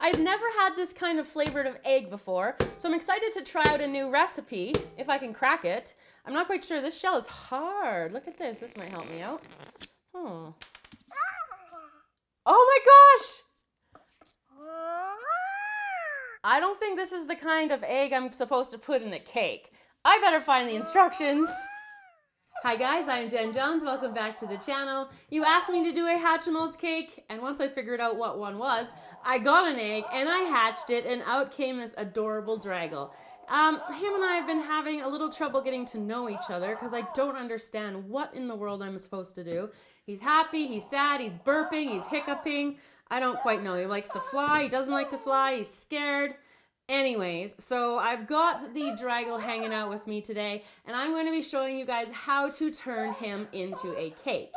I've never had this kind of flavored of egg before, so I'm excited to try out a new recipe, if I can crack it. I'm not quite sure. This shell is hard. Look at this. This might help me out. Oh. Oh my gosh! I don't think this is the kind of egg I'm supposed to put in a cake. I better find the instructions. Hi guys, I'm Jenn Johns. Welcome back to the channel. You asked me to do a Hatchimals cake, and once I figured out what one was, I got an egg and I hatched it, and out came this adorable Draggle. Him and I have been having a little trouble getting to know each other because I don't understand what in the world I'm supposed to do. He's happy, he's sad, he's burping, he's hiccuping. I don't quite know. He likes to fly, he doesn't like to fly, he's scared. Anyways, so I've got the Draggle hanging out with me today, and I'm going to be showing you guys how to turn him into a cake.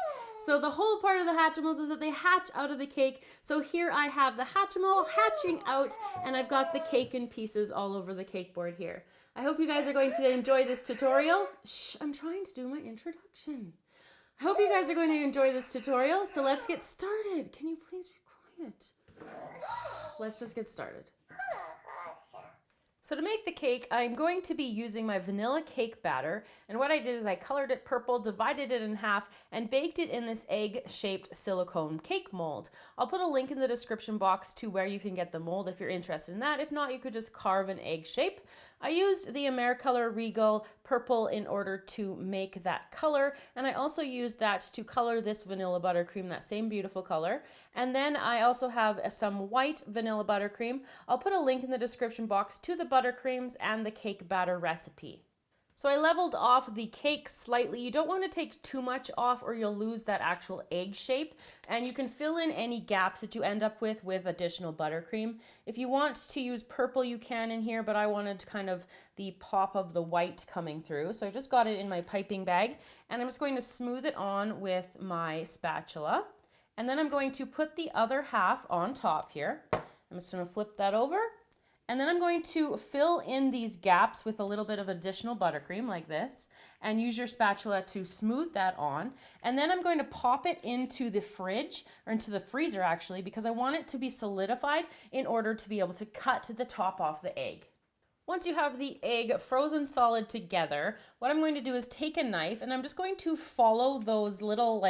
So the whole part of the Hatchimals is that they hatch out of the cake. So here I have the Hatchimal hatching out, and I've got the cake in pieces all over the cake board here. I hope you guys are going to enjoy this tutorial. Shh, I'm trying to do my introduction. I hope you guys are going to enjoy this tutorial, so let's get started. Can you please be quiet? Let's just get started. So to make the cake, I'm going to be using my vanilla cake batter, and what I did is I colored it purple, divided it in half, and baked it in this egg-shaped silicone cake mold. I'll put a link in the description box to where you can get the mold if you're interested in that. If not, you could just carve an egg shape. I used the Americolor Regal purple in order to make that color, and I also used that to color this vanilla buttercream, that same beautiful color. And then I also have some white vanilla buttercream. I'll put a link in the description box to the buttercreams and the cake batter recipe. So I leveled off the cake slightly. You don't want to take too much off or you'll lose that actual egg shape. And you can fill in any gaps that you end up with additional buttercream. If you want to use purple, you can in here, but I wanted kind of the pop of the white coming through. So I just got it in my piping bag, and I'm just going to smooth it on with my spatula. And then I'm going to put the other half on top here. I'm just going to flip that over. And then I'm going to fill in these gaps with a little bit of additional buttercream like this, and use your spatula to smooth that on. And then I'm going to pop it into the fridge, or into the freezer actually, because I want it to be solidified in order to be able to cut the top off the egg. Once you have the egg frozen solid together, what I'm going to do is take a knife, and I'm just going to follow those little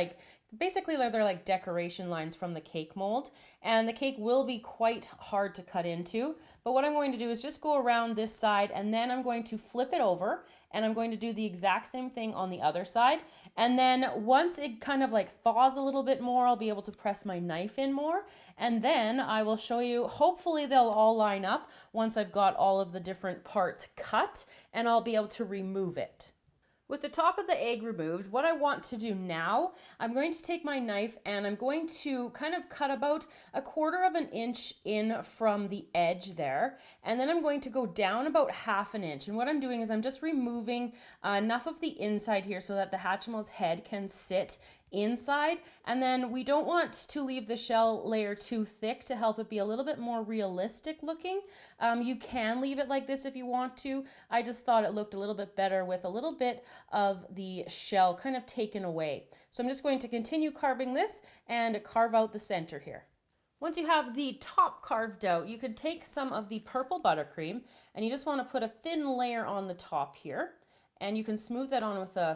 basically they're like decoration lines from the cake mold, and the cake will be quite hard to cut into. But what I'm going to do is just go around this side, and then I'm going to flip it over, and I'm going to do the exact same thing on the other side. And then once it kind of thaws a little bit more, I'll be able to press my knife in more, and then I will show you, hopefully they'll all line up once I've got all of the different parts cut, and I'll be able to remove it. With the top of the egg removed, what I want to do now, I'm going to take my knife and I'm going to kind of cut about 1/4 of an inch in from the edge there. And then I'm going to go down about 1/2 inch. And what I'm doing is I'm just removing enough of the inside here so that the Hatchimal's head can sit inside. And then we don't want to leave the shell layer too thick to help it be a little bit more realistic looking. You can leave it like this if you want to. I just thought it looked a little bit better with a little bit of the shell kind of taken away. So I'm just going to continue carving this and carve out the center here. Once you have the top carved out, you can take some of the purple buttercream, and you just want to put a thin layer on the top here. And you can smooth that on with a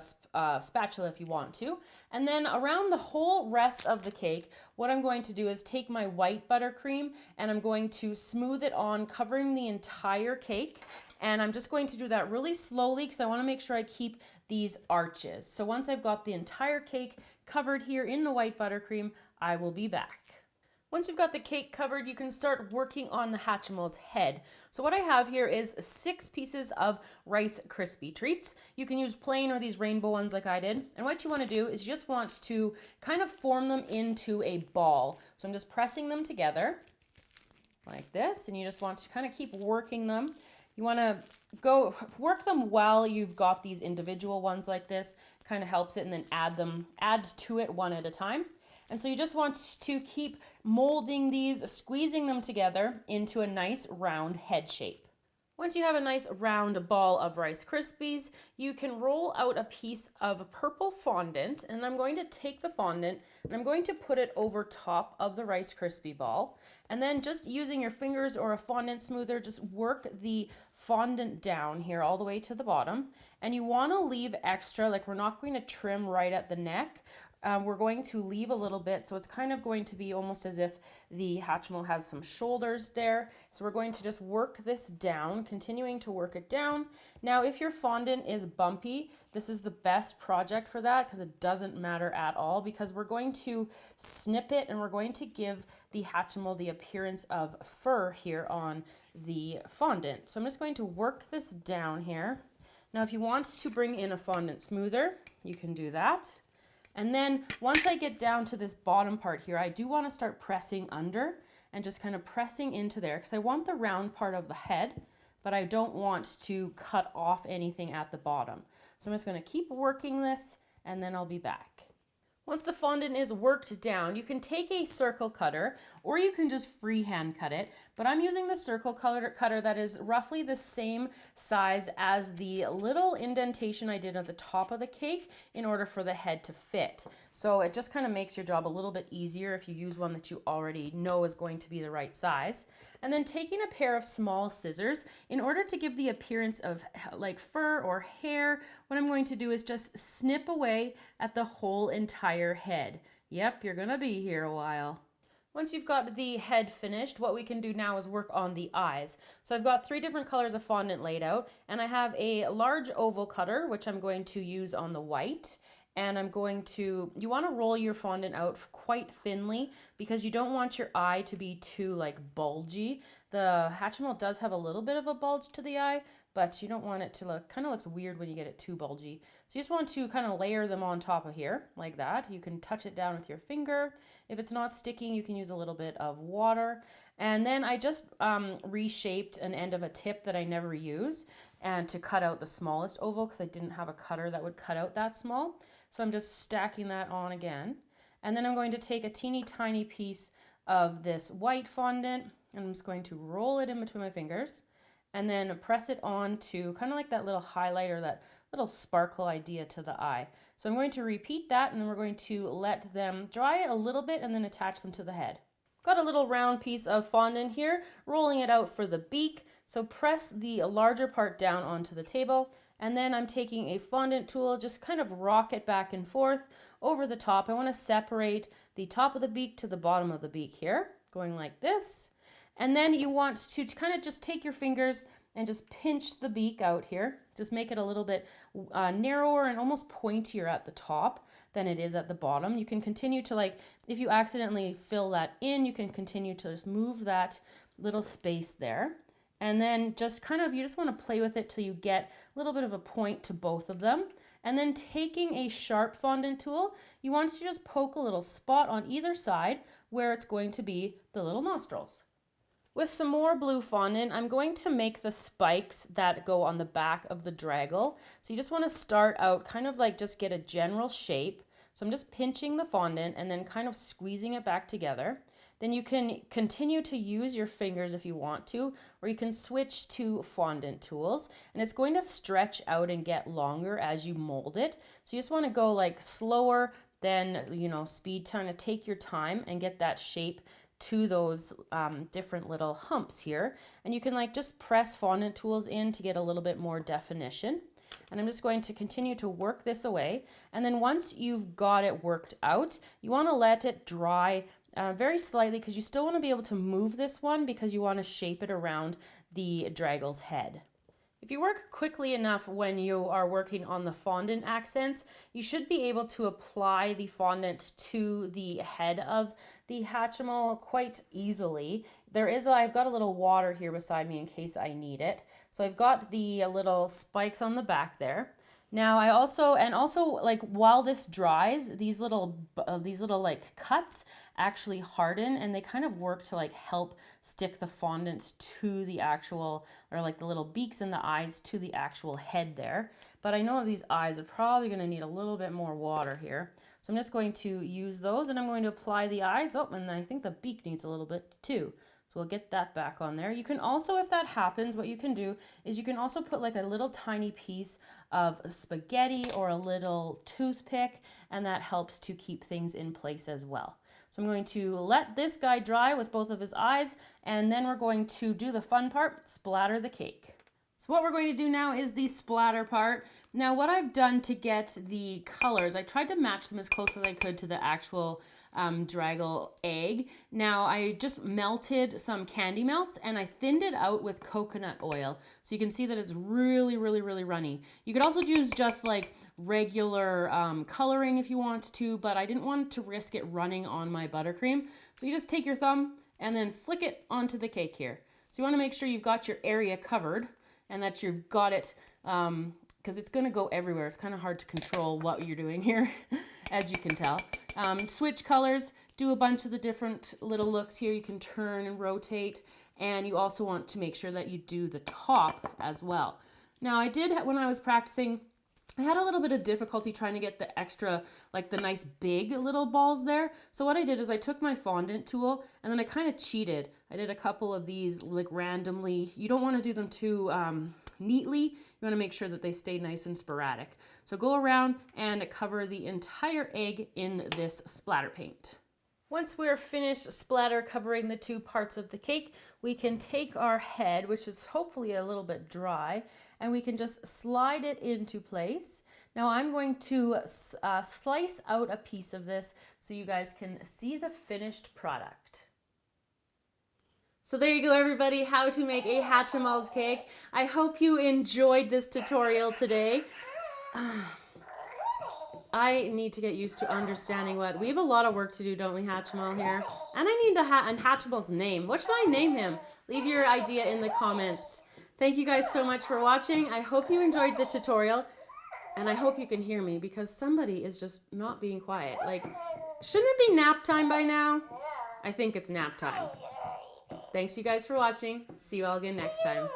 spatula if you want to. And then around the whole rest of the cake, what I'm going to do is take my white buttercream, and I'm going to smooth it on, covering the entire cake. And I'm just going to do that really slowly because I want to make sure I keep these arches. So once I've got the entire cake covered here in the white buttercream, I will be back. Once you've got the cake covered, you can start working on the Hatchimal's head. So what I have here is 6 pieces of Rice Krispie treats. You can use plain or these rainbow ones like I did. And what you want to do is you just want to kind of form them into a ball. So I'm just pressing them together like this, and you just want to kind of keep working them. You want to go work them while you've got these individual ones like this. Kind of helps it, and then add to it one at a time. And so you just want to keep molding these, squeezing them together into a nice round head shape. Once you have a nice round ball of Rice Krispies, you can roll out a piece of purple fondant, and I'm going to take the fondant and I'm going to put it over top of the Rice Krispie ball. And then just using your fingers or a fondant smoother, just work the fondant down here all the way to the bottom. And you want to leave extra, like we're not going to trim right at the neck. We're going to leave a little bit, so it's kind of going to be almost as if the Hatchimal has some shoulders there. So we're going to just work this down, continuing to work it down. Now, if your fondant is bumpy, this is the best project for that because it doesn't matter at all, because we're going to snip it and we're going to give the Hatchimal the appearance of fur here on the fondant. So I'm just going to work this down here. Now, if you want to bring in a fondant smoother, you can do that. And then once I get down to this bottom part here, I do want to start pressing under and just kind of pressing into there because I want the round part of the head, but I don't want to cut off anything at the bottom. So I'm just going to keep working this and then I'll be back. Once the fondant is worked down, you can take a circle cutter or you can just freehand cut it, but I'm using the circle cutter that is roughly the same size as the little indentation I did at the top of the cake in order for the head to fit. So it just kind of makes your job a little bit easier if you use one that you already know is going to be the right size. And then taking a pair of small scissors, in order to give the appearance of like fur or hair, what I'm going to do is just snip away at the whole entire head. Yep, you're gonna be here a while. Once you've got the head finished, what we can do now is work on the eyes. So I've got 3 different colors of fondant laid out, and I have a large oval cutter, which I'm going to use on the white. And I'm going to, you want to roll your fondant out quite thinly because you don't want your eye to be too like bulgy. The Hatchimal does have a little bit of a bulge to the eye, but you don't want it to look, kind of looks weird when you get it too bulgy. So you just want to kind of layer them on top of here like that. You can touch it down with your finger. If it's not sticking, you can use a little bit of water. And then I just reshaped an end of a tip that I never use and to cut out the smallest oval because I didn't have a cutter that would cut out that small. So I'm just stacking that on again. And then I'm going to take a teeny tiny piece of this white fondant and I'm just going to roll it in between my fingers and then press it on to kind of like that little highlighter, that little sparkle idea to the eye. So I'm going to repeat that and then we're going to let them dry a little bit and then attach them to the head. Got a little round piece of fondant here, rolling it out for the beak. So press the larger part down onto the table. And then I'm taking a fondant tool, just kind of rock it back and forth over the top. I want to separate the top of the beak to the bottom of the beak here, going like this. And then you want to kind of just take your fingers and just pinch the beak out here. Just make it a little bit narrower and almost pointier at the top than it is at the bottom. You can continue to, like, if you accidentally fill that in, you can continue to just move that little space there. And then just kind of, you just want to play with it till you get a little bit of a point to both of them. And then taking a sharp fondant tool, you want to just poke a little spot on either side where it's going to be the little nostrils. With some more blue fondant, I'm going to make the spikes that go on the back of the Draggle. So you just want to start out kind of like just get a general shape. So I'm just pinching the fondant and then kind of squeezing it back together. Then you can continue to use your fingers if you want to, or you can switch to fondant tools, and it's going to stretch out and get longer as you mold it. So you just want to go like slower than, speed, trying to take your time and get that shape to those different little humps here. And you can like just press fondant tools in to get a little bit more definition. And I'm just going to continue to work this away. And then once you've got it worked out, you want to let it dry very slightly because you still want to be able to move this one because you want to shape it around the Draggle's head. If you work quickly enough when you are working on the fondant accents, you should be able to apply the fondant to the head of the Hatchimal quite easily. I've got a little water here beside me in case I need it. So I've got the little spikes on the back there. Now I also like while this dries, these little like cuts actually harden and they kind of work to like help stick the fondant to the actual, or like the little beaks and the eyes to the actual head there. But I know these eyes are probably going to need a little bit more water here. So I'm just going to use those and I'm going to apply the eyes. Oh, and I think the beak needs a little bit too. So So we'll get that back on there. You can also, if that happens, what you can do is you can also put like a little tiny piece of spaghetti or a little toothpick, and that helps to keep things in place as well. So I'm going to let this guy dry with both of his eyes, and then we're going to do the fun part, splatter the cake. So what we're going to do now is the splatter part. Now what I've done to get the colors, I tried to match them as close as I could to the actual Draggle egg. Now I just melted some candy melts and I thinned it out with coconut oil. So you can see that it's really, really, really runny. You could also use just like regular coloring if you want to, but I didn't want to risk it running on my buttercream. So you just take your thumb and then flick it onto the cake here. So you want to make sure you've got your area covered and that you've got it, because it's going to go everywhere. It's kind of hard to control what you're doing here, as you can tell. Switch colors, do a bunch of the different little looks here. You can turn and rotate, and you also want to make sure that you do the top as well. Now I did, when I was practicing, I had a little bit of difficulty trying to get the extra, like the nice big little balls there. So what I did is I took my fondant tool and then I kind of cheated. I did a couple of these like randomly. You don't want to do them too neatly. You want to make sure that they stay nice and sporadic. So go around and cover the entire egg in this splatter paint. Once we're finished splatter covering the two parts of the cake, we can take our head, which is hopefully a little bit dry, and we can just slide it into place. Now I'm going to slice out a piece of this so you guys can see the finished product. So there you go, everybody, how to make a Hatchimals cake. I hope you enjoyed this tutorial today. I need to get used to understanding what, we have a lot of work to do, don't we, Hatchimal here? And I need a Hatchimal's name. What should I name him? Leave your idea in the comments. Thank you guys so much for watching. I hope you enjoyed the tutorial, and I hope you can hear me because somebody is just not being quiet. Like, shouldn't it be nap time by now? I think it's nap time. Thanks you guys for watching. See you all again next time.